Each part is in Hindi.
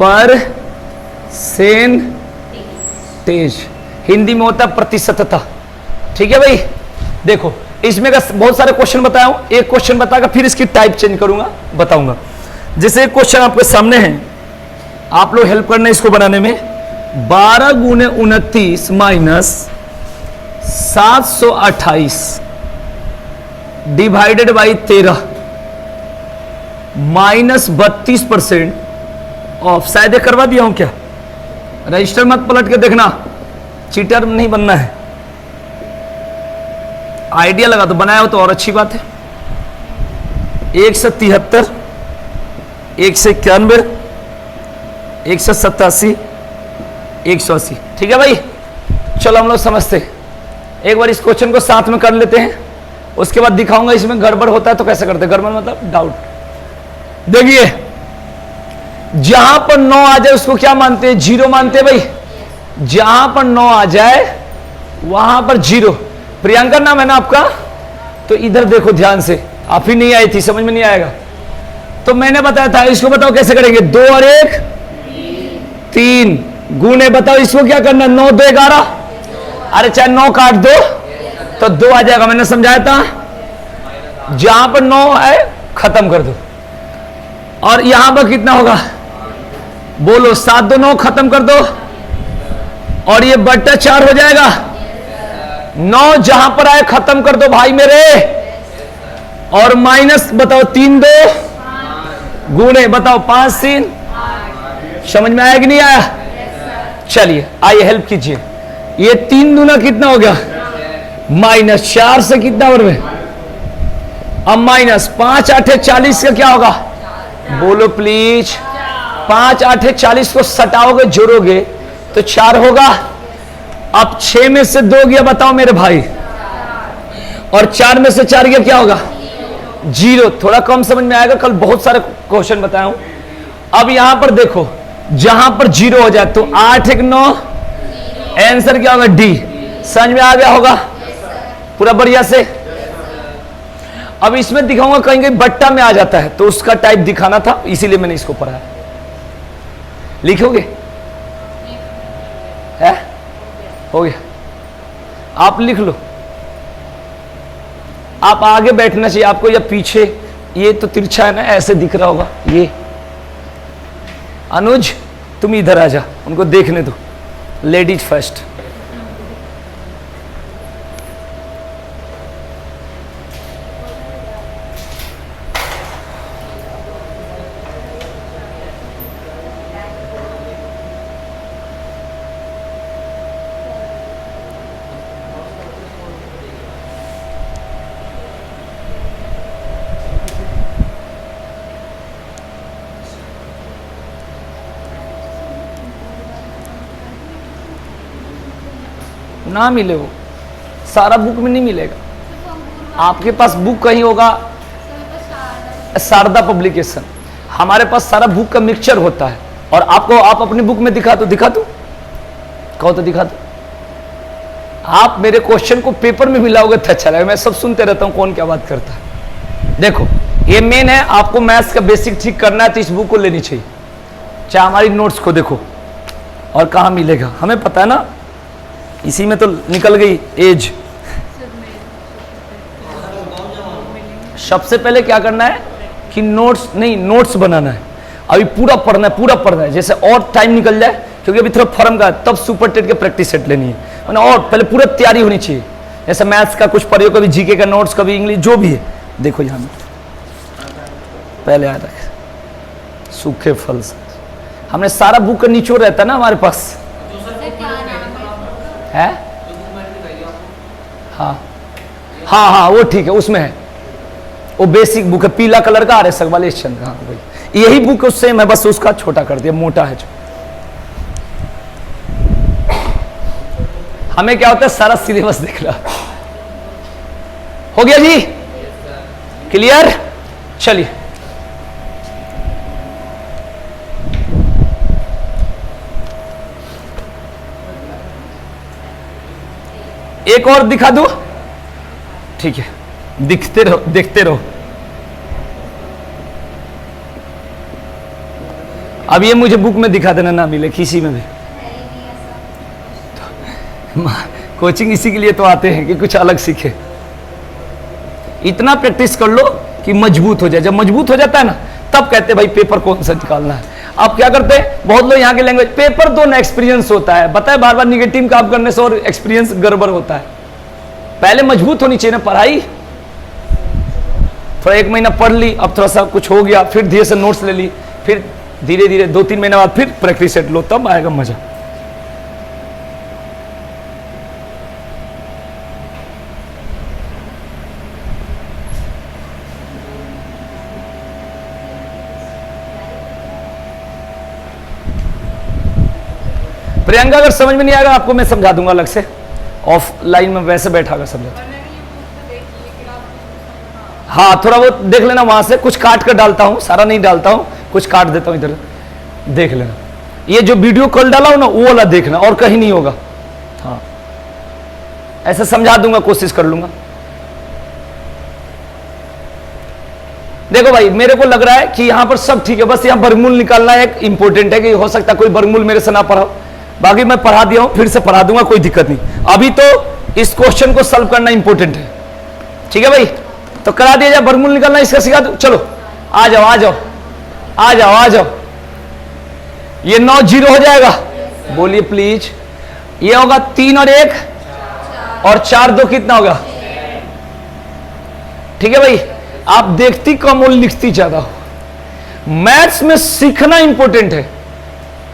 परसेंटेज, हिंदी में होता है प्रतिशतता। ठीक है भाई, देखो इसमें का बहुत सारे क्वेश्चन बताया हूं, एक क्वेश्चन बताकर फिर इसकी टाइप चेंज करूंगा, बताऊंगा। जैसे एक क्वेश्चन आपके सामने है, आप लोग हेल्प करना इसको बनाने में। 12 गुने 29 minus 728 divided by 13 minus 32% of. शायद करवा दिया हूं क्या? रजिस्टर मत पलट के देखना, चीटर नहीं बनना है। आइडिया लगा तो बनाया हो तो और अच्छी बात है। 173, 191, 187, 180। ठीक है भाई, चलो हम लोग समझते हैं। एक बार इस क्वेश्चन को साथ में कर लेते हैं, उसके बाद दिखाऊंगा इसमें गड़बड़ होता है तो कैसे करते हैं। गड़बड़ मतलब डाउट। देखिए जहां पर 9 आ जाए उसको क्या मानते हैं? 0 मानते हैं भाई। जहां पर 9 आ जाए वहां पर 0। प्रियंका नाम है ना आपका? तो इधर देखो ध्यान से, आप ही नहीं आई थी, समझ में नहीं आएगा तो मैंने बताया था। इसको बताओ कैसे करेंगे? 2 और 1 3 गुने, बताओ इसको क्या करना? 9 2 11। अरे चाहे 9 काट दो तो 2 आ जाएगा, मैंने समझाया था। जहां पर 9 है खत्म कर दो। और यहां पर कितना होगा? बोलो 7 2 9, खत्म कर दो। और ये बट्टा 4 हो जाएगा। 9 जहां पर आए खत्म कर दो भाई मेरे। और माइनस बताओ 3 2 गुणे, बताओ 5 3। समझ में आया कि नहीं आया? चलिए आइए हेल्प कीजिए। ये 3 दूना कितना हो गया? माइनस 4 से कितना और में? अब माइनस 5 8 40 का क्या होगा? बोलो प्लीज। 5 8 40 को सटाओगे जोड़ोगे तो 4 होगा। अब 6 में से 2 गया, बताओ मेरे भाई। और 4 में से 4 गया, क्या होगा? 0। थोड़ा कम समझ में आएगा, कल बहुत सारे क्वेश्चन बताया हूं। अब यहां पर देखो, जहां पर 0 हो जाए तो 8 1 9, आंसर क्या होगा? डी। समझ में आ गया होगा पूरा बढ़िया से। अब इसमें दिखाऊंगा, कहीं कहीं बट्टा में आ जाता है तो उसका टाइप दिखाना था, इसीलिए मैंने इसको पढ़ा। लिखोगे? है? हो गया, आप लिख लो। आप आगे बैठना चाहिए आपको या पीछे? ये तो तिरछा है ना, ऐसे दिख रहा होगा ये। अनुज तुम इधर आ जा, उनको देखने दो। Ladies first. ना मिले वो सारा बुक में नहीं मिलेगा। आपके पास बुक कहीं होगा, शारदा पब्लिकेशन। हमारे पास सारा बुक का मिक्सचर होता है। और आपको, आप अपनी बुक में दिखा दो, दिखा दो, कहो तो दिखा दो। आप मेरे क्वेश्चन को पेपर में मिलाओगे तो अच्छा लगेगा। मैं सब सुनते रहता हूं कौन क्या बात करता है। देखो ये मेन है, आपको मैथ्स का बेसिक ठीक करना है तो इस बुक को लेनी चाहिए। चाहे हमारी नोट्स को देखो। और कहाँ मिलेगा हमें पता है ना, इसी में तो निकल गई एज। सबसे पहले क्या करना है कि नोट्स नहीं, नोट्स बनाना है। अभी पूरा पढ़ना है, पूरा पढ़ना है। जैसे और टाइम निकल जाए, क्योंकि अभी थोड़ा फॉर्म का तब सुपर टेट के प्रैक्टिस सेट लेनी है। और पहले पूरा तैयारी होनी चाहिए। जैसे मैथ्स का कुछ पढ़ियो, कभी जीके का नोट्स, कभी इंग्लिश, जो भी है। देखो यहाँ में पहले आ रहा है सूखे फल से। हमने सारा बुक का निचोड़ रहता है ना हमारे पास है। हाँ हाँ हाँ वो ठीक है, उसमें है। वो बेसिक बुक है, पीला कलर का, आर सकवालेश चंद्र। हाँ भाई यही बुक सेम है, बस उसका छोटा कर दिया, मोटा है जो। हमें क्या होता है, सारा सिलेबस देख रहा। हो गया जी? क्लियर? चलिए एक और दिखा दूं? ठीक है, दिखते रहो, देखते रहो। अब ये मुझे बुक में दिखा देना, ना मिले किसी में भी। कोचिंग इसी के लिए तो आते हैं कि कुछ अलग सीखे। इतना प्रैक्टिस कर लो कि मजबूत हो जाए। जब मजबूत हो जाता है ना, तब कहते हैं भाई पेपर कौन सा निकालना है। आप क्या करते हैं, बहुत लोग यहाँ के लैंग्वेज पेपर तो ना एक्सपीरियंस होता है, बताए बार बार निगेटिव काम करने से और एक्सपीरियंस गड़बड़ होता है। पहले मजबूत होनी चाहिए ना पढ़ाई। थोड़ा 1 महीना पढ़ ली, अब थोड़ा सा कुछ हो गया, फिर धीरे से नोट्स ले ली, फिर धीरे धीरे 2-3 महीने बाद फिर प्रैक्टिस सेट लो, तब आएगा मजा। प्रियंका अगर समझ में नहीं आएगा आपको मैं समझा दूंगा अलग से, ऑफलाइन में वैसे बैठा कर समझा। हाँ थोड़ा बहुत देख लेना, वहां से कुछ काट कर डालता हूं, सारा नहीं डालता हूं, कुछ काट देता हूं, इधर देख लेना। ये जो वीडियो कॉल डाला हो ना, वो वाला देखना, और कहीं नहीं होगा। हाँ ऐसे समझा दूंगा, कोशिश कर लूंगा। देखो भाई मेरे को लग रहा है कि यहां पर सब ठीक है, बस यहां वर्गमूल निकालना एक इंपॉर्टेंट है कि हो सकता है कोई वर्गमूल मेरे से ना पढ़ाओ, बाकी मैं पढ़ा दिया हूं, फिर से पढ़ा दूंगा, कोई दिक्कत नहीं। अभी तो इस क्वेश्चन को सॉल्व करना इंपॉर्टेंट है, ठीक है भाई। तो करा दिया जाए, वर्गमूल निकालना इसका सिखा दो। चलो आ जाओ आ जाओ आ जाओ आ जाओ। ये 9 0 हो जाएगा, बोलिए प्लीज। ये होगा 3 और 1 और 4 2 कितना होगा, ठीक है भाई। आप देखती कम और लिखती ज्यादा हो। मैथ्स में सीखना इंपॉर्टेंट है,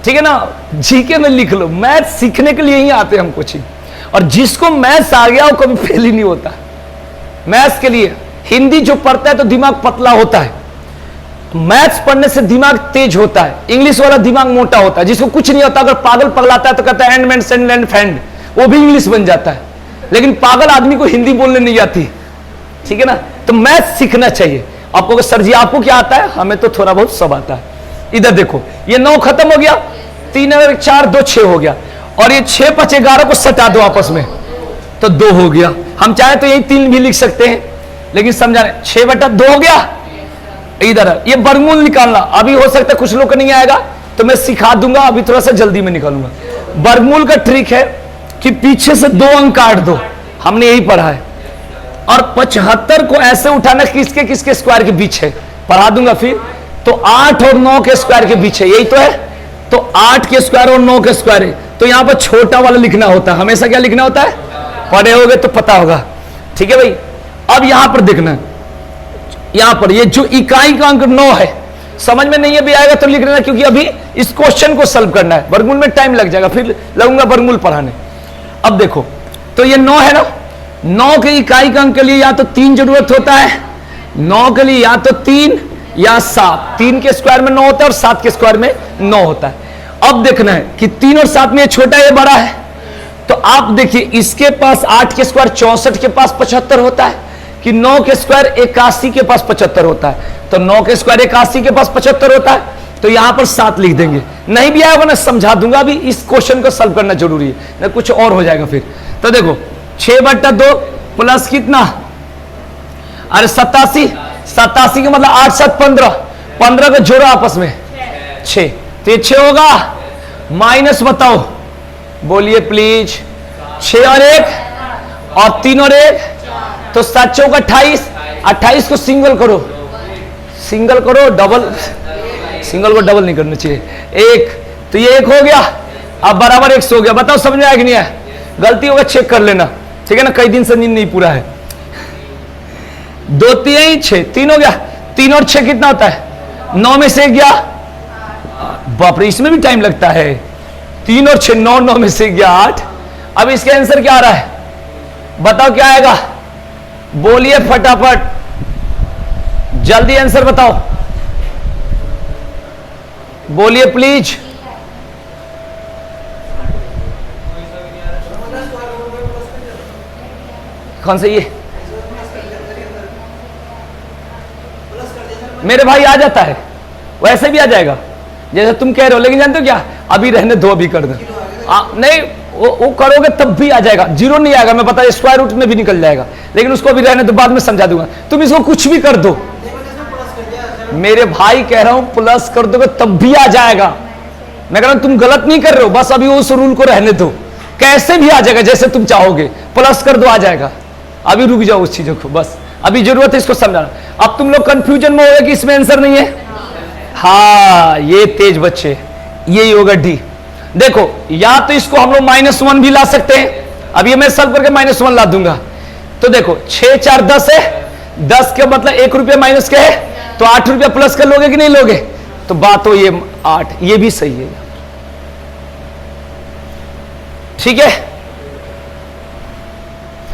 ठीक है ना। जीके में लिख लो, मैथ्स सीखने के लिए ही आते हैं हम कोचिंग, और जिसको मैथ्स आ गया वो कभी फेल ही नहीं होता। मैथ्स के लिए हिंदी जो पढ़ता है तो दिमाग पतला होता है, मैथ्स पढ़ने से दिमाग तेज होता है। इंग्लिश वाला दिमाग मोटा होता है, जिसको कुछ नहीं होता, अगर पागल पगलाता है तो कहता है and man send and fend, वो भी इंग्लिश बन जाता है। लेकिन पागल आदमी को हिंदी बोलने नहीं आती, ठीक है ना। तो मैथ्स सीखना चाहिए आपको। सर जी आपको क्या आता है, हमें तो थोड़ा बहुत सब आता है। इधर देखो ये 9 खत्म हो गया, 3 और 4 2 6 हो गया, और ये 6 5 11 को सटा दो आपस में तो 2 हो गया। हम चाहे तो यही 3 भी लिख सकते हैं, लेकिन समझा रहे 6 बटा 2 हो गया। इधर ये वर्गमूल निकालना अभी हो सकता है कुछ लोग को नहीं आएगा, तो मैं सिखा दूंगा, अभी थोड़ा सा जल्दी में निकालूंगा। वर्गमूल का ट्रिक है कि पीछे से 2 अंक काट दो, हमने यही पढ़ा है। और 75 को ऐसे उठाना किसके किसके स्क्वायर के बीच है, पढ़ा दूंगा फिर। तो 8 और 9 के स्क्वायर के बीच है, यही तो है। तो 8 के स्क्वायर और 9 के स्क्वायर है, तो यहां पर छोटा वाला लिखना होता है। हमेशा क्या लिखना होता है, पढ़े होगे तो पता होगा, ठीक है भाई। अब यहां पर देखना, यहां पर ये जो इकाई का अंक 9 है, समझ में नहीं है भी आएगा तो लिख लेना, क्योंकि अभी इस क्वेश्चन को सॉल्व करना है। वर्गमूल में टाइम लग जाएगा, फिर लगूंगा वर्गमूल पढ़ाने। अब देखो तो ये 9 है ना, 9 के इकाई का अंक के लिए या तो 3 जरूरत होता है, 9 के लिए या तो 3 या 7। 3 के स्क्वायर में 9 होता है और 7 के स्क्वायर में 9 होता है। अब देखना है कि 3 और 7 में ये छोटा है बड़ा है, तो आप देखिए इसके पास 8 के स्क्वायर 64 के पास 75 होता है, कि 9 के स्क्वायर 81 के पास 75 होता है। तो 9 के स्क्वायर 81 के पास 75 होता है, तो यहां पर 7 लिख देंगे। नहीं भी आएगा ना समझा दूंगा, अभी इस क्वेश्चन को सॉल्व करना जरूरी है, ना कुछ और हो जाएगा फिर। तो देखो 6 बटा 2 प्लस कितना, अरे 87, 87 का मतलब 8 7 15, 15 का जोड़ो आपस में 6, तो ये 6 होगा। माइनस बताओ, बोलिए प्लीज। 6 और 1 और 3 और 1, तो 7 चौक 28, 28 को सिंगल करो, सिंगल करो, डबल सिंगल को डबल नहीं करना चाहिए। 1, तो ये 1 हो गया, अब बराबर 100 हो गया। बताओ समझ में आया कि नहीं आया, गलती होगा चेक कर लेना, ठीक है ना। कई दिन से नींद नहीं पूरा है। 2 3 6, 3 हो गया। 3 और 6 कितना होता है, 9 में से 1 गया। बाप रे इसमें भी टाइम लगता है। 3 और 6 9, 9 में से 1 गया 8। अब इसका आंसर क्या आ रहा है, बताओ क्या आएगा, बोलिए फटाफट, जल्दी आंसर बताओ, बोलिए प्लीज। कौन से, ये मेरे भाई आ जाता है, वैसे भी आ जाएगा जैसे तुम कह रहे हो, लेकिन जानते हो क्या, अभी रहने दो, अभी कर दो। नहीं वो करोगे तब भी आ जाएगा, 0 नहीं आएगा, मैं बता, स्क्वायर रूट में भी निकल जाएगा, लेकिन उसको अभी रहने दो, बाद में समझा दूंगा। तुम इसको कुछ भी कर दो, मेरे भाई कह रहा हूं प्लस कर दोगे तब भी आ जाएगा। मैं कह रहा हूं तुम गलत नहीं कर रहे हो, बस अभी उस रूल को रहने दो, कैसे भी आ जाएगा जैसे तुम चाहोगे, प्लस कर दो आ जाएगा। अभी रुक जाओ उस चीजों को, बस अभी जरूरत है इसको समझाना। अब तुम लोग कंफ्यूजन में हो गए कि इसमें आंसर नहीं है। हाँ ये तेज बच्चे, यही होगा डी। देखो या तो इसको हम लोग -1 भी ला सकते हैं, अब ये मैं सॉल्व करके -1 ला दूंगा। तो देखो 6 4 10 है, 10 के मतलब 1 रुपया माइनस के है, तो 8 रुपया प्लस कर लोगे कि नहीं लोगे? तो बात हो ये 8, ये भी सही है, ठीक है।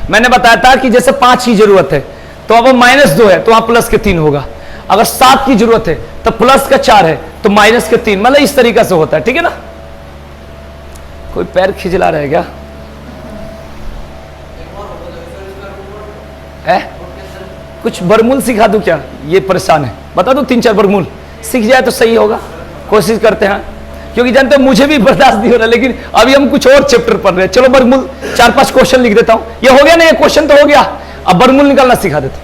मैंने बताया था कि जैसे 5 की जरूरत है तो अब -2 है तो वहां प्लस के 3 होगा, अगर 7 की जरूरत है तो प्लस का 4 है तो माइनस के 3, मतलब इस तरीका से होता है, ठीक है ना। कोई पैर खिजला रहा है क्या है? कुछ बरमूल सिखा दूं क्या? ये परेशान है, बता दो 3-4 बरमूल सीख जाए तो सही होगा, कोशिश करते हैं, क्योंकि जानते हो मुझे भी बर्दाश्त नहीं हो रहा, लेकिन अभी हम कुछ और चैप्टर पढ़ रहे हैं। चलो बरमूल 4-5 क्वेश्चन लिख देता हूं, ये हो गया ना, ये क्वेश्चन तो हो गया, अब बरमूल निकालना सिखा देता हूं,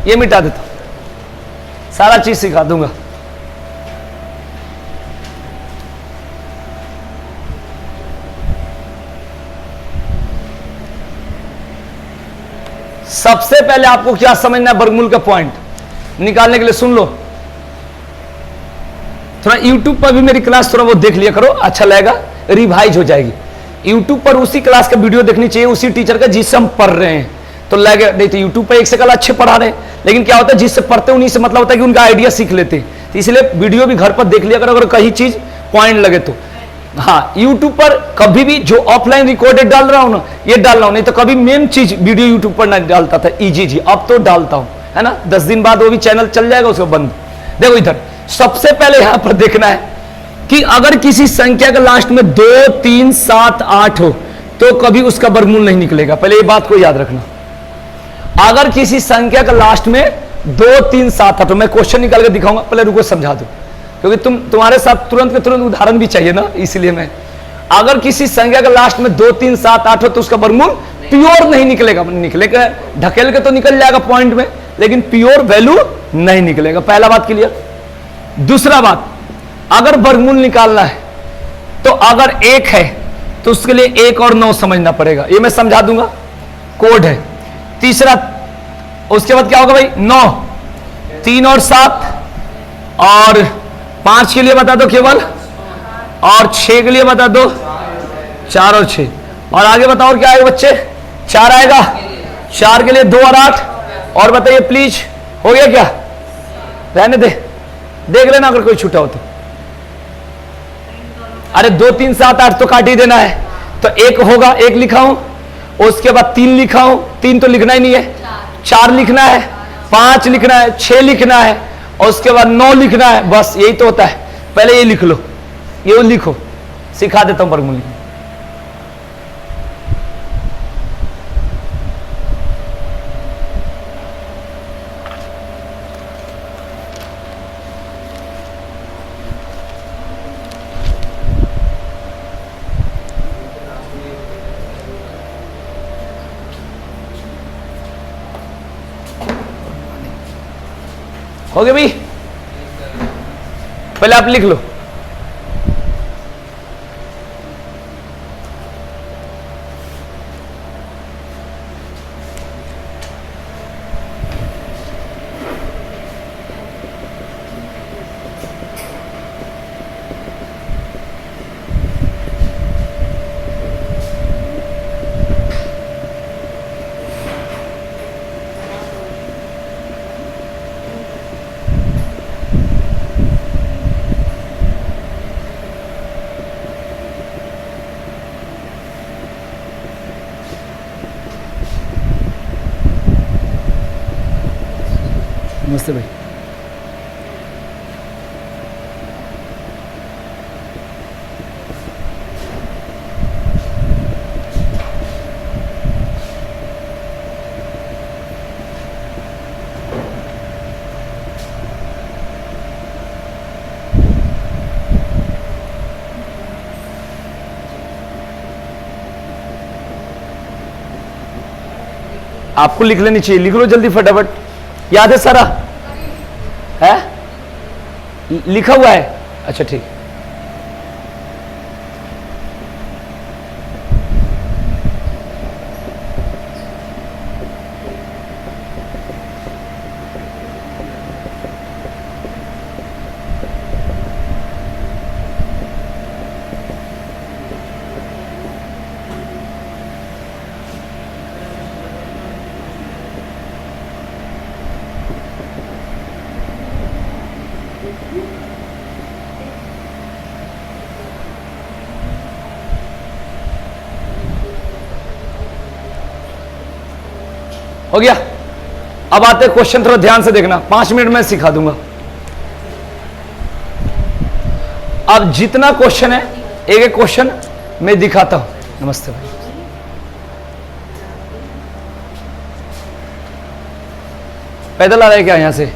ये मिटा देता हूं, सारा चीज सिखा दूंगा। सबसे पहले आपको क्या समझना है बर्गमूल का पॉइंट निकालने के लिए, सुन लो थोड़ा। YouTube पर भी मेरी क्लास थोड़ा वो देख लिया करो, अच्छा लगेगा, रिवाइज हो जाएगी। YouTube पर उसी क्लास का वीडियो देखनी चाहिए, उसी टीचर का जिससे हम पढ़ रहे हैं, तो लगे नहीं तो YouTube पर एक से कल अच्छे पढ़ा रहे हैं, लेकिन क्या होता है जिससे पढ़ते हैं उन्हीं से मतलब होता है कि उनका आइडिया सीख लेते हैं, तो इसलिए वीडियो भी घर पर देख लिया करो अगर कहीं चीज पॉइंट लगे तो। हाँ YouTube पर कभी भी जो ऑफलाइन रिकॉर्डेड डाल रहा हूं ना ये डाल रहा हूं, नहीं तो कभी मेन चीज वीडियो YouTube पर नहीं डालता था जी, अब तो डालता हूं, है ना। 10 दिन बाद वो भी चैनल चल जाएगा, उसको बंद। देखो इधर सबसे पहले यहां पर देखना है कि अगर किसी संख्या का लास्ट में 2 3 7 8 हो तो कभी उसका वर्गमूल नहीं निकलेगा, पहले ये बात को याद रखना। अगर किसी संख्या का लास्ट में 2 3 7 8 हो, मैं क्वेश्चन निकाल के दिखाऊंगा, पहले रुको समझा दो, क्योंकि तुम्हारे साथ तुरंत के तुरंत उदाहरण भी चाहिए ना, इसलिए मैं, अगर किसी संख्या का लास्ट में 2 3 7 8 हो तो उसका वर्गमूल प्योर नहीं निकलेगा, निकलेगा ढकेल के तो निकल जाएगा पॉइंट में, लेकिन प्योर वैल्यू नहीं निकलेगा। पहला बात क्लियर। दूसरा बात, अगर वर्गमूल निकालना है तो अगर 1 है तो उसके लिए 1 और 9 समझना पड़ेगा, ये मैं समझा दूंगा, कोड है। तीसरा, उसके बाद क्या होगा भाई, 9 3 और 7 और 5 के लिए बता दो केवल, और 6 के लिए बता दो 4 और 6, और आगे बताओ क्या आएगा बच्चे, 4 आएगा, 4 के लिए 2 और 8, और बताइए प्लीज हो गया क्या? रहने दे, देख लेना अगर कोई छूटा हो तो। अरे 2 3 7 8 तो काट ही देना है, तो 1 होगा, 1 लिखा हूं, उसके बाद 3 लिखा हूं, 3 तो लिखना ही नहीं है, 4 लिखना है, 5 लिखना है, 6 लिखना है, और उसके बाद 9 लिखना है, बस यही तो होता है। पहले ये लिख लो, ये लिखो, सिखा देता हूं वर्गमूल। हो गया भाई, पहले आप लिख लो। नमस्ते भाई। आपको लिख लेनी चाहिए, लिख लो जल्दी फटाफट, याद है सारा? है, लिखा हुआ है, अच्छा ठीक। हो गया। अब आते क्वेश्चन, थोड़ा ध्यान से देखना, 5 मिनट में सिखा दूंगा। अब जितना क्वेश्चन है एक एक क्वेश्चन मैं दिखाता हूं। नमस्ते भाई, पैदल आ रहे क्या यहां से?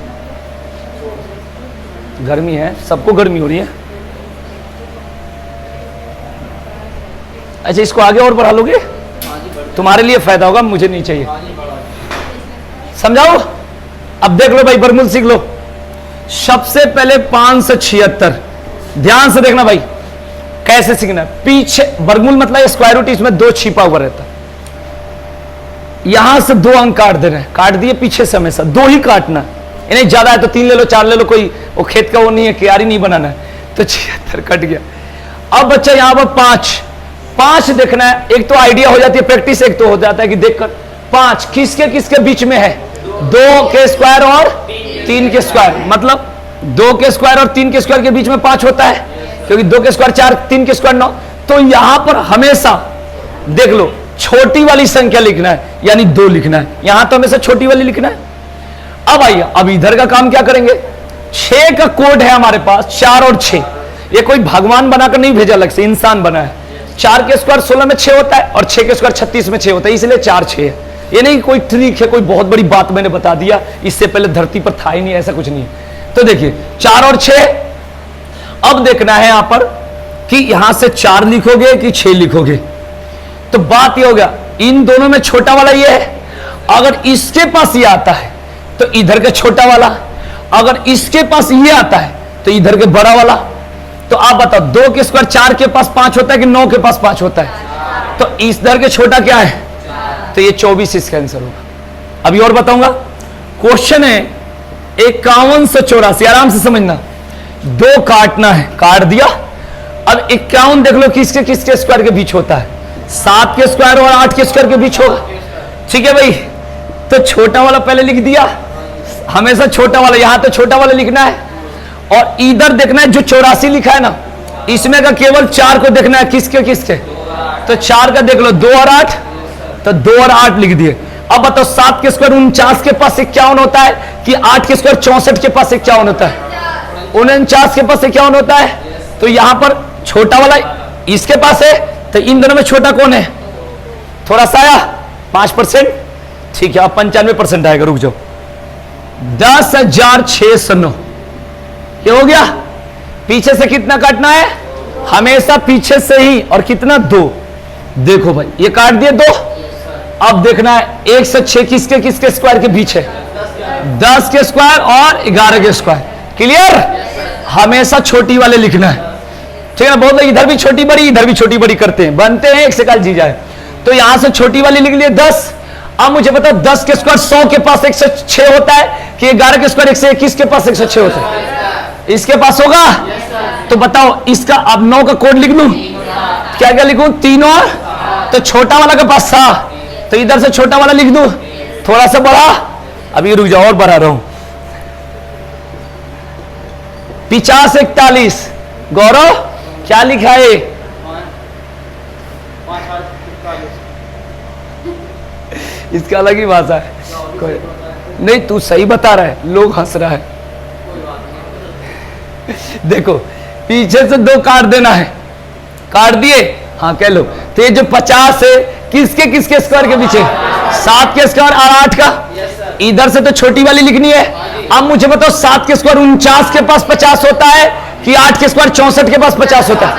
गर्मी है, सबको गर्मी हो रही है। अच्छा, इसको आगे और बढ़ा लोगे? तुम्हारे लिए फायदा होगा, मुझे नहीं चाहिए। समझाओ? अब देख लो भाई, वर्गमूल सीख लो। सबसे पहले 576, ध्यान से देखना भाई कैसे सीखना। पीछे वर्गमूल मतलब स्क्वायर रूट, इसमें 2 छिपा हुआ रहता। यहां से 2 अंक काट देना है, काट दिए, पीछे से हमेशा 2 ही काटना। नहीं ज्यादा है तो 3 ले लो, 4 ले लो, कोई वो खेत का वो नहीं है, क्यारी नहीं बनाना है। तो 76 कट गया। अब बच्चा यहां पर 5 देखना है। एक तो आइडिया हो जाती है प्रैक्टिस, एक तो हो जाता है कि देखकर 5 किसके किसके बीच में है? 2 के स्क्वायर और 3 के स्क्वायर, मतलब 2 के स्क्वायर और 3 के स्क्वायर के बीच में 5 होता है, क्योंकि 2 के स्क्वायर 4, 3 के स्क्वायर 9। तो यहां पर हमेशा देख लो छोटी वाली संख्या लिखना है, यानी 2 लिखना है। यहां तो हमेशा छोटी वाली लिखना है। अब आइए, अब इधर का काम क्या करेंगे? 6 का कोड है हमारे पास, 4 और 6। ये कोई भगवान बनाकर नहीं भेजा, अलग से इंसान बना है। 4 के स्क्वायर 16 में 6 होता है और 6 के स्क्वायर 36 में 6 होता है, इसलिए 4 6 है। ये नहीं कोई ट्रिक है, कोई बहुत बड़ी बात मैंने बता दिया, इससे पहले धरती पर था ही नहीं, ऐसा कुछ नहीं है। तो देखिए 4 और 6। अब देखना है यहां पर कि यहां से 4 लिखोगे कि 6 लिखोगे। तो बात ये हो गया, इन दोनों में छोटा वाला ये है। अगर इसके पास ये आता है तो इधर का छोटा वाला, अगर इसके पास ये आता है तो इधर के बड़ा वाला। तो आप बताओ 2 के स्क्वायर 4 के पास 5 होता है कि 9 के पास 5 होता है? तो इधर के छोटा क्या है? तो ये 24 इसका आंसर होगा। अभी और बताऊंगा। क्वेश्चन है 51 से 84, आराम से समझना। 2 काटना है, काट दिया। अब 51 देख लो किसके किसके स्क्वायर के बीच होता है? 7 के स्क्वायर और 8 के स्क्वायर के बीच होगा। ठीक है भाई, तो छोटा वाला पहले लिख दिया, हमेशा छोटा वाला, यहां तो छोटा वाला लिखना है। और इधर देखना है जो 84 लिखा है ना, इसमें का केवल 4 को देखना है, किसके किसके? तो 4 का देख लो, 2 और 8, तो 2 और 8 लिख दिए। अब बताओ 7 के स्क्वायर 49 के पास 51 होता है कि 8 के स्क्वायर 64 के पास 51 होता है? 49 के पास 51 होता है। तो यहां पर छोटा वाला इसके पास है, तो इन दोनों में छोटा कौन है? थोड़ा सा आया 5%। ठीक है, अब 95% आएगा, रुक जाओ। 10,609 ये हो गया। पीछे से कितना काटना है? हमेशा पीछे से ही, और कितना? 2। देखो भाई ये काट दिए 2। अब देखना है 1 से 6 किसके किसके स्क्वायर के बीच है? 10 के स्क्वायर और 11 के स्क्वायर। क्लियर? हमेशा छोटी वाले लिखना है। ठीक है, बहुत लोग इधर भी छोटी बड़ी, इधर भी छोटी बड़ी करते हैं, बनते हैं एक से काल जी जाए। तो यहां से छोटी वाली लिख लिए 10। अब मुझे बताओ 10 के स्क्वायर 100 के पास 106 होता है कि 11 के स्क्वायर 121 के पास 106 होता है? इसके पास होगा। तो बताओ इसका, अब 9 का कोड लिख लूं, क्या क्या लिखूं? 3 और, तो छोटा वाला के पास था, तो इधर से छोटा वाला लिख दूं, थोड़ा सा बड़ा। अभी रुक जाओ और बढ़ा रहा हूं। 50 41। गौरव क्या लिखा है? इसका अलग ही भाषा है। कोई नहीं, तू सही बता रहा है, लोग हंस रहा है। देखो पीछे से 2 काट देना है, काट दिए, हाँ कह लो। तो ये जो 50 है किसके किसके स्क्वायर के पीछे? 7 के स्क्वायर और 8 का। इधर से तो छोटी वाली लिखनी है। अब मुझे बताओ 7 के स्क्वायर 49 के पास 50 होता है कि 8 के स्क्वायर 64 के पास 50 होता है?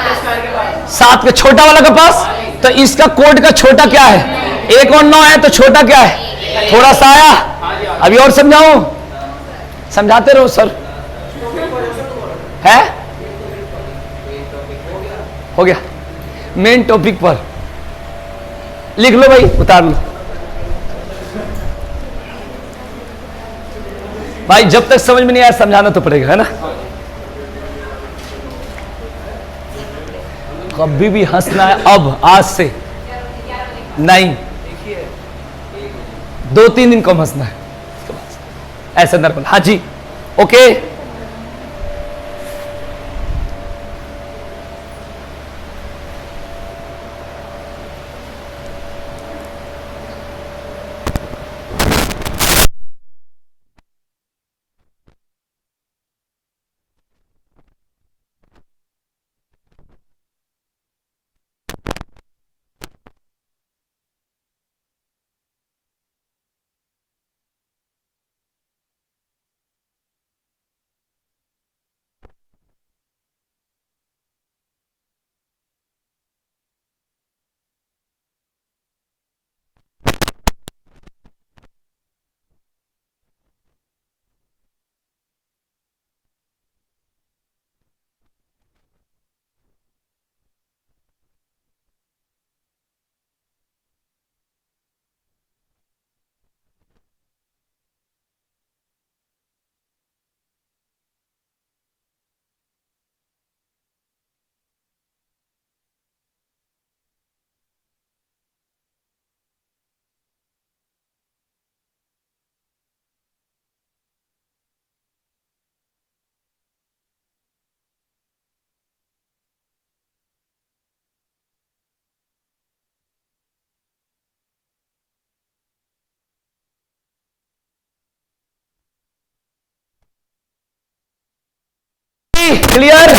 7 के छोटा वाला के पास। तो इसका कोड का छोटा क्या है? 1 और 9 है, तो छोटा क्या है? थोड़ा सा आया। अभी और समझाऊं? समझाते रहो सर। हो गया। मेन टॉपिक पर लिख लो भाई, उतार लो भाई, जब तक समझ में नहीं आया समझाना तो पड़ेगा, है ना। कभी भी हंसना है अब, आज से नहीं, 2-3 दिन कम हंसना है, ऐसा नॉर्मल। हाँ जी, ओके। क्लियर।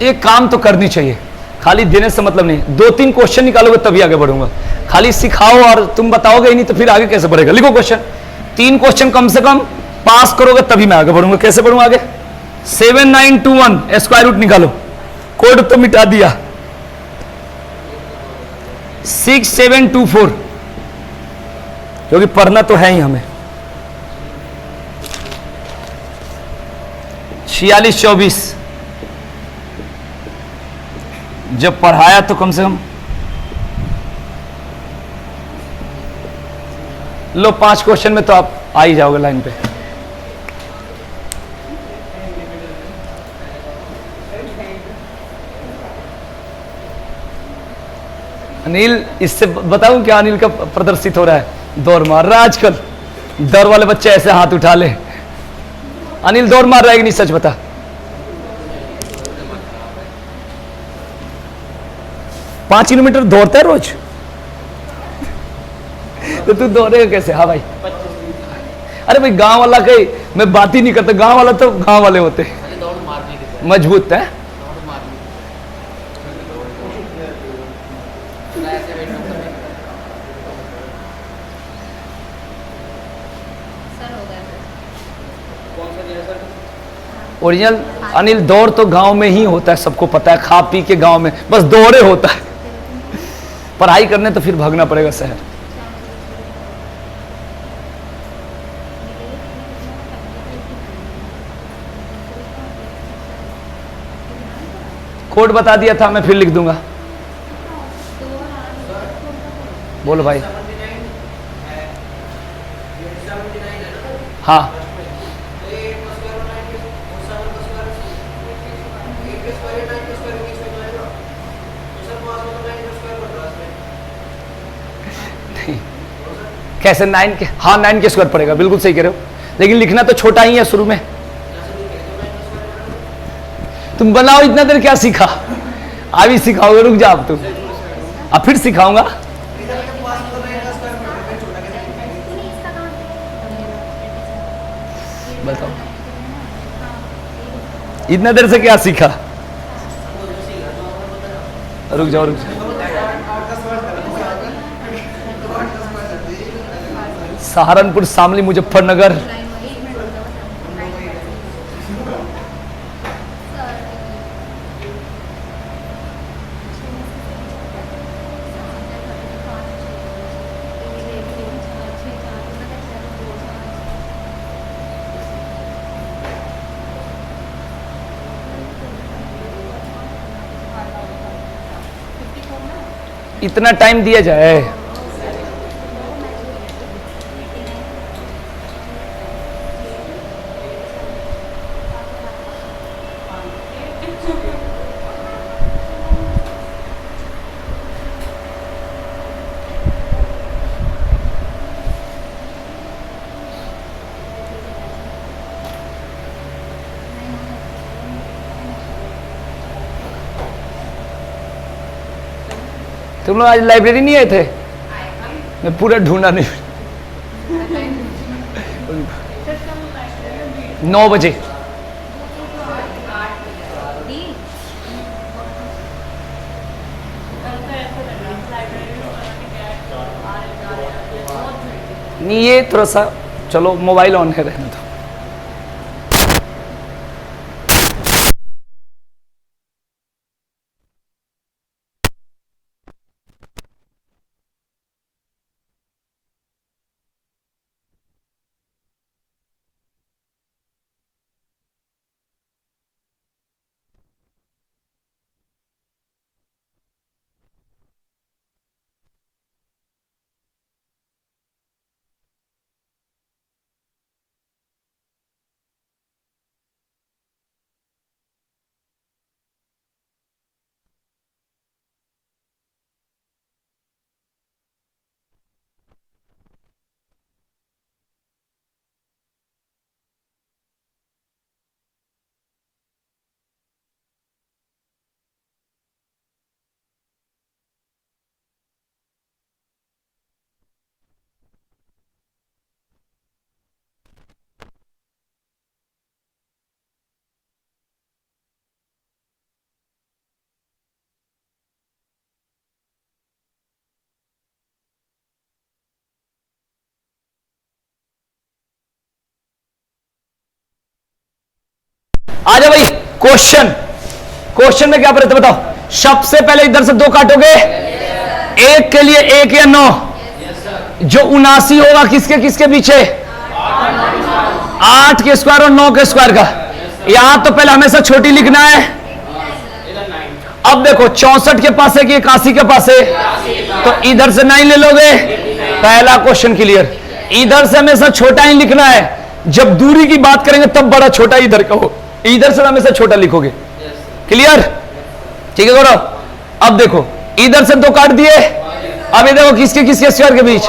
एक काम तो करनी चाहिए, खाली देने से मतलब नहीं। 2-3 क्वेश्चन निकालोगे तभी आगे बढ़ूंगा। खाली सिखाओ और तुम बताओगे ही नहीं तो फिर आगे कैसे बढ़ेगा। लिखो क्वेश्चन, 3 क्वेश्चन कम से कम पास करोगे तभी मैं आगे बढ़ूंगा। कैसे बढ़ूंगा आगे? 7921 स्क्वायर रूट निकालो, कोड तो मिटा दिया। 6724, क्योंकि पढ़ना तो है ही हमें। 4624, जब पढ़ाया तो कम से कम लो 5 क्वेश्चन में तो आप आ ही जाओगे लाइन पे। अनिल, इससे बताऊं क्या अनिल का प्रदर्शित हो रहा है? दौड़ मार रहा है आजकल। दौड़ वाले बच्चे ऐसे हाथ उठा ले। अनिल दौड़ मार रहा है कि नहीं, सच बता। 5 किलोमीटर दौड़ता है रोज? तो तू दौड़ेगा कैसे? हाँ भाई। अरे भाई गांव वाला कहीं मैं बात ही नहीं करता, गांव वाला तो गांव वाले होते मजबूत है। ओरिजिनल अनिल दौड़ तो गांव में ही होता है, सबको पता है। खा पी के गांव में बस दौड़े होता है। पढ़ाई करने तो फिर भागना पड़ेगा शहर। कोड बता दिया था, मैं फिर लिख दूंगा। बोलो भाई। हाँ, कैसे 9 के? हाँ 9 के स्क्वायर पड़ेगा, बिल्कुल सही कह रहे हो, लेकिन लिखना तो छोटा ही है शुरू में। तुम बनाओ, इतना देर क्या सीखा? अभी सिखाओगे, रुक जा अब तुम, अब फिर सिखाऊंगा। बताओ इतना देर से क्या सीखा? रुक जाओ रुक जाओ। सहारनपुर, शामली, मुजफ्फरनगर। इतना टाइम दिया जाए। तुम लोग आज लाइब्रेरी नहीं आए थे? मैं पूरा ढूंढा नहीं। 9 बजे। नहीं, ये थोड़ा सा चलो मोबाइल ऑन है, रहने दो। आ जाओ भाई, क्वेश्चन में क्या पढ़ते बताओ। सबसे पहले इधर से 2 काटोगे, एक के लिए 1 या 9, जो 79 होगा किसके किसके पीछे? 8 के स्क्वायर और 9 के स्क्वायर का। यहां तो पहले हमेशा छोटी लिखना है। अब देखो 64 के पास है कि 81 के पास है, तो इधर से 9 ले लोगे, पहला क्वेश्चन क्लियर। इधर से हमेशा छोटा ही लिखना है, जब दूरी की बात करेंगे तब बड़ा छोटा इधर का हो, इधर से हमेशा छोटा लिखोगे। क्लियर? ठीक है गौरव। अब देखो इधर से 2 काट दिए, अब ये देखो किसके किसके स्क्वायर के बीच?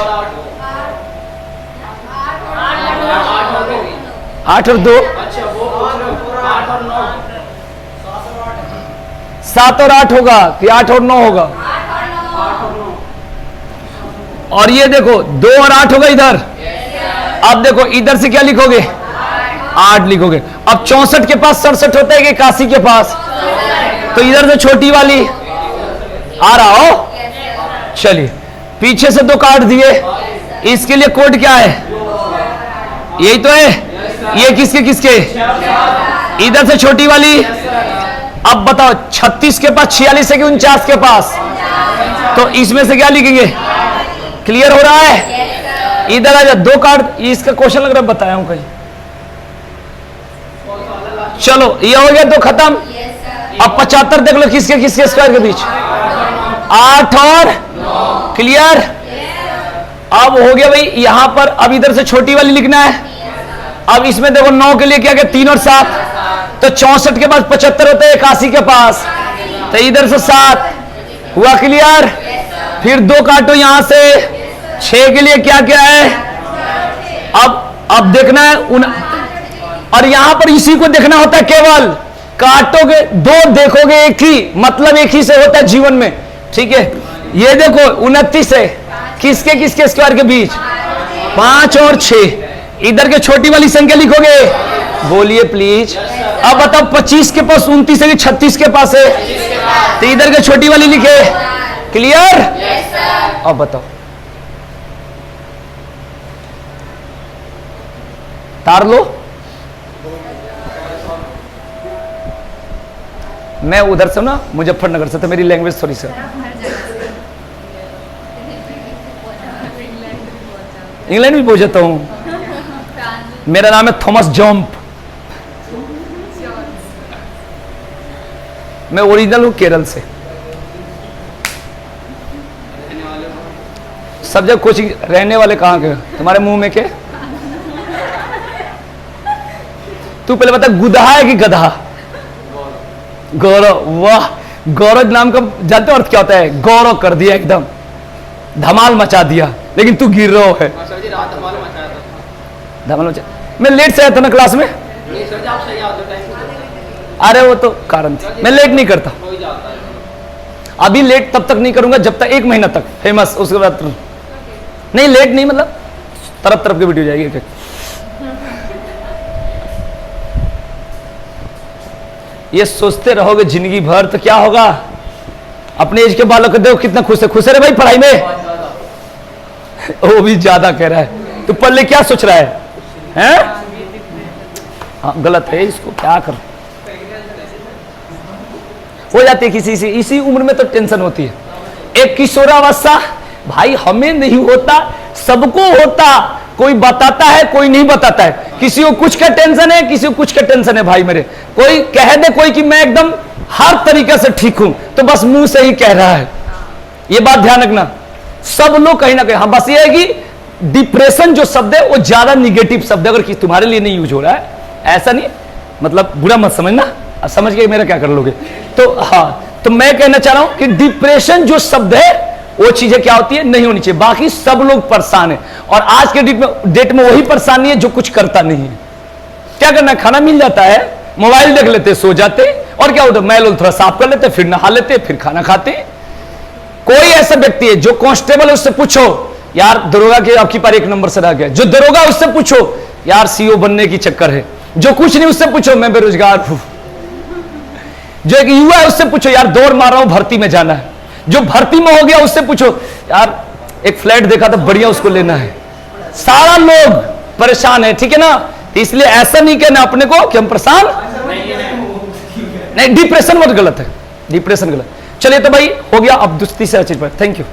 8 और 2, 7 और 8 होगा कि 8 और 9 होगा? और ये देखो 2 और 8 होगा इधर। अब देखो इधर से क्या लिखोगे? 8 लिखोगे। अब 64 के पास 67 होता है कि 81 के पास? तो इधर से छोटी वाली आ रहा हो। चलिए पीछे से 2 काट दिए, इसके लिए कोड क्या है? यही तो है। ये किसके किसके? इधर से छोटी वाली। अब बताओ 36 के पास 46 है कि 49 के पास? तो इसमें से क्या लिखेंगे? क्लियर हो रहा है? इधर आ जा, 2 काट। इसका क्वेश्चन लग रहा है बताया हूं कहीं। चलो ये हो गया, 2 खत्म। अब 75 देख लो किसके किसके स्क्वायर के बीच? 8 और 9। क्लियर? अब हो गया भाई यहां पर। अब इधर से छोटी वाली लिखना है। अब इसमें देखो 9 के लिए क्या क्या? 3 और 7, तो 64 के पास 75 होता है 81 के पास, तो इधर से 7 हुआ। क्लियर? फिर 2 काटो यहां से, 6 के लिए क्या क्या है? अब देखना है और यहां पर इसी को देखना होता है। केवल काटोगे 2 देखोगे, एक ही मतलब एक ही से होता है जीवन में। ठीक है? ये देखो 29 है, किसके किसके स्क्वायर के बीच? 5 और 6। इधर के छोटी वाली संख्या लिखोगे, बोलिए प्लीज। अब बताओ 25 के पास 29 है कि 36 के पास है? तो इधर के छोटी वाली लिखे। क्लियर? अब बताओ तार लो। मैं उधर से ना मुजफ्फरनगर से, तो मेरी लैंग्वेज थोड़ी सी। इंग्लैंड भी पहुंचता हूं। मेरा नाम है थॉमस जॉम्प। मैं ओरिजिनल हूं केरल से। सब जगह कोचिंग, रहने वाले कहाँ के? तुम्हारे मुंह में के? तू पहले बता, गुदहा है कि गधा? गौरव, वाह, गौरव नाम का जानते हो अर्थ क्या होता है? गौरव कर दिया, एकदम धमाल मचा दिया। लेकिन तू गिर रहा है। धमाल मचा। मैं लेट से आया था ना क्लास में। अरे वो तो कारण थी, मैं लेट नहीं करता। अभी लेट तब तक नहीं करूंगा जब तक 1 महीना तक फेमस, उसके बाद नहीं, लेट नहीं, मतलब तरफ तरफ की वीडियो जाएगी एक। ये सोचते रहोगे जिंदगी भर तो क्या होगा? अपने एज के बालों को देखो कितना खुश है। खुश है रे भाई पढ़ाई में? वो भी ज्यादा कह रहा है। तो पहले क्या सोच रहा है? हैं? हाँ गलत है, इसको क्या कर हो जाती है किसी से। इसी उम्र में तो टेंशन होती है। एक किशोरावस्था भाई हमें नहीं होता, सबको होता। कोई बताता है, कोई नहीं बताता है। किसी को कुछ का टेंशन है, किसी को कुछ का टेंशन है। भाई मेरे, कोई कह दे कोई कि मैं एकदम हर तरीके से ठीक हूं, तो बस मुंह से ही कह रहा है। ये बात ध्यान रखना, सब लोग कहीं ना कहीं। हाँ बस ये है कि डिप्रेशन जो शब्द है वो ज्यादा निगेटिव शब्द है। अगर तुम्हारे लिए नहीं यूज हो रहा है, ऐसा नहीं, मतलब बुरा मत समझना, समझ के मेरा क्या कर लोगे। तो हाँ, तो मैं कहना चाह रहा हूं कि डिप्रेशन जो शब्द है वो चीजें क्या होती है, नहीं होनी चाहिए। बाकी सब लोग परेशान है, और आज के डेट में वही परेशानी है जो कुछ करता नहीं है। क्या करना है? खाना मिल जाता है, मोबाइल देख लेते, सो जाते, और क्या होता है, मैल थोड़ा साफ कर लेते, फिर नहा लेते, फिर खाना खाते। कोई ऐसा व्यक्ति है जो कांस्टेबल है, उससे पूछो यार दरोगा के आपकी पर 1 नंबर से रह गया। जो दरोगा उससे पूछो यार सीओ बनने की चक्कर है। जो कुछ नहीं उससे पूछो मैं बेरोजगार हूं। जो एक युवा है उससे पूछो यार दौड़ मार रहा हूं, भर्ती में जाना है। जो भर्ती में हो गया उससे पूछो यार एक फ्लैट देखा था बढ़िया, उसको लेना है। सारा लोग परेशान है, ठीक है ना? इसलिए ऐसा नहीं कहना अपने को कि हम परेशान नहीं। डिप्रेशन बहुत गलत है, डिप्रेशन गलत। चलिए तो भाई हो गया, अब दूसरी चीज पर थैंक यू।